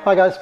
Hi guys,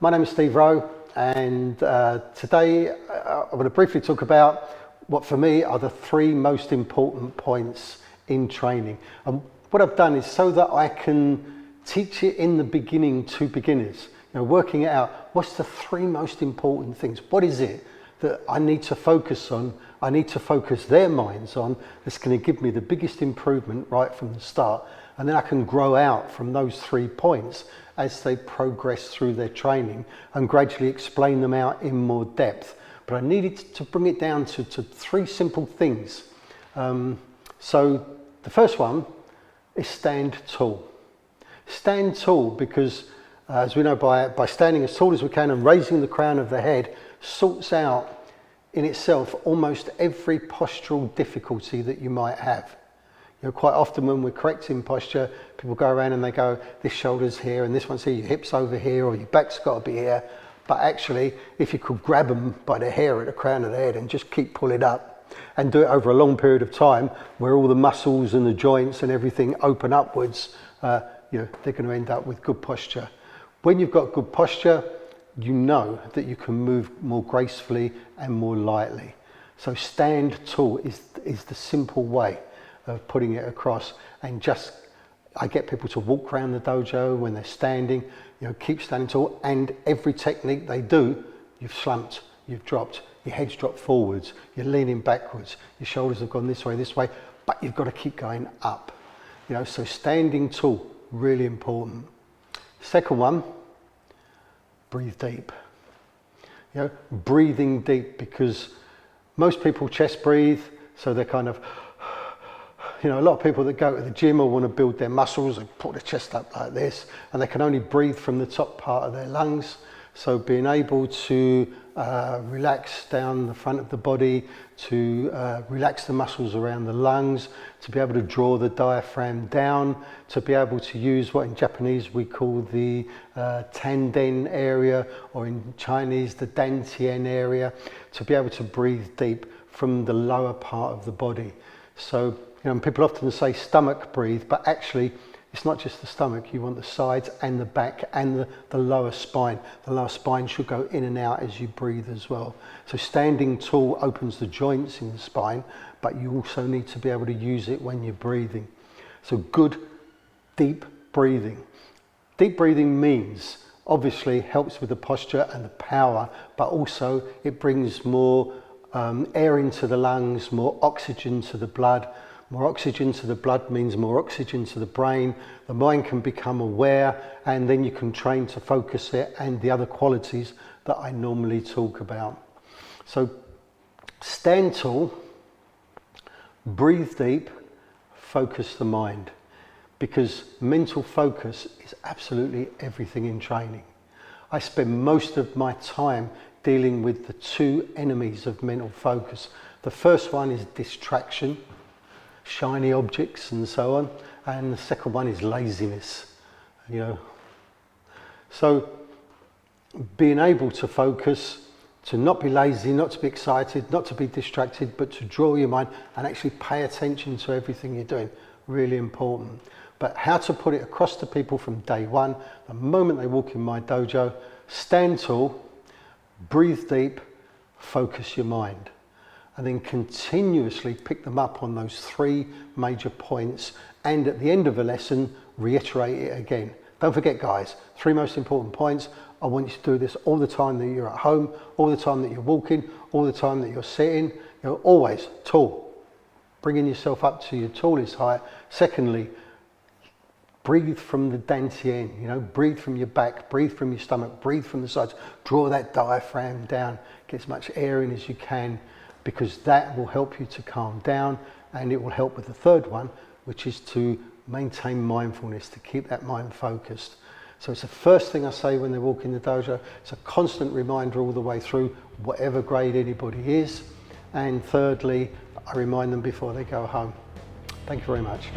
my name is Steve Rowe, and today I'm going to briefly talk about what for me are the three most important points in training. And what I've done is so that I can teach it in the beginning to beginners, working it out, what's the three most important things? What is it that I need to focus on, I need to focus their minds on, that's going to give me the biggest improvement right from the start? And then I can grow out from those 3 points as they progress through their training and gradually explain them out in more depth. But I needed to bring it down to 3 simple things. So the first one is stand tall. Stand tall because, as we know, by standing as tall as we can and raising the crown of the head sorts out in itself almost every postural difficulty that you might have. Quite often when we're correcting posture, people go around and they go, this shoulder's here and this one's here, your hip's over here, or your back's got to be here. But actually, if you could grab them by the hair at the crown of the head and just keep pulling up and do it over a long period of time, where all the muscles and the joints and everything open upwards, they're going to end up with good posture. When you've got good posture, you know that you can move more gracefully and more lightly. So stand tall is the simple way of putting it across. And I get people to walk around the dojo when they're standing, keep standing tall, and every technique they do, you've slumped, you've dropped, your head's dropped forwards, you're leaning backwards, your shoulders have gone this way, but you've got to keep going up. So standing tall, really important. Second one, breathe deep. Breathing deep, because most people chest breathe, so they're kind of, a lot of people that go to the gym or want to build their muscles and put their chest up like this, and they can only breathe from the top part of their lungs. So being able to relax down the front of the body, to relax the muscles around the lungs, to be able to draw the diaphragm down, to be able to use what in Japanese we call the tanden area, or in Chinese the dantian area, to be able to breathe deep from the lower part of the body. So people often say stomach breathe, but actually it's not just the stomach. You want the sides and the back and the lower spine. The lower spine should go in and out as you breathe as well. So standing tall opens the joints in the spine, but you also need to be able to use it when you're breathing. So good, deep breathing. Deep breathing means, obviously, helps with the posture and the power, but also it brings more air into the lungs, more oxygen to the blood. More oxygen to the blood means more oxygen to the brain. The mind can become aware, and then you can train to focus it and the other qualities that I normally talk about. So stand tall, breathe deep, focus the mind, because mental focus is absolutely everything in training. I spend most of my time dealing with the 2 enemies of mental focus. The first one is distraction, shiny objects and so on, and the second one is laziness. So being able to focus, to not be lazy, not to be excited, not to be distracted, but to draw your mind and actually pay attention to everything you're doing, really important. But how to put it across to people from day one, the moment they walk in my dojo: stand tall, breathe deep, focus your mind. And then continuously pick them up on those 3 major points, and at the end of a lesson reiterate it again. Don't forget, guys, 3 most important points. I want you to do this all the time that you're at home, all the time that you're walking, all the time that you're sitting. Always tall, bringing yourself up to your tallest height. Secondly, breathe from the dantian, breathe from your back, breathe from your stomach, breathe from the sides, draw that diaphragm down, get as much air in as you can, because that will help you to calm down, and it will help with the third one, which is to maintain mindfulness, to keep that mind focused. So it's the first thing I say when they walk in the dojo. It's a constant reminder all the way through, whatever grade anybody is. And thirdly, I remind them before they go home. Thank you very much.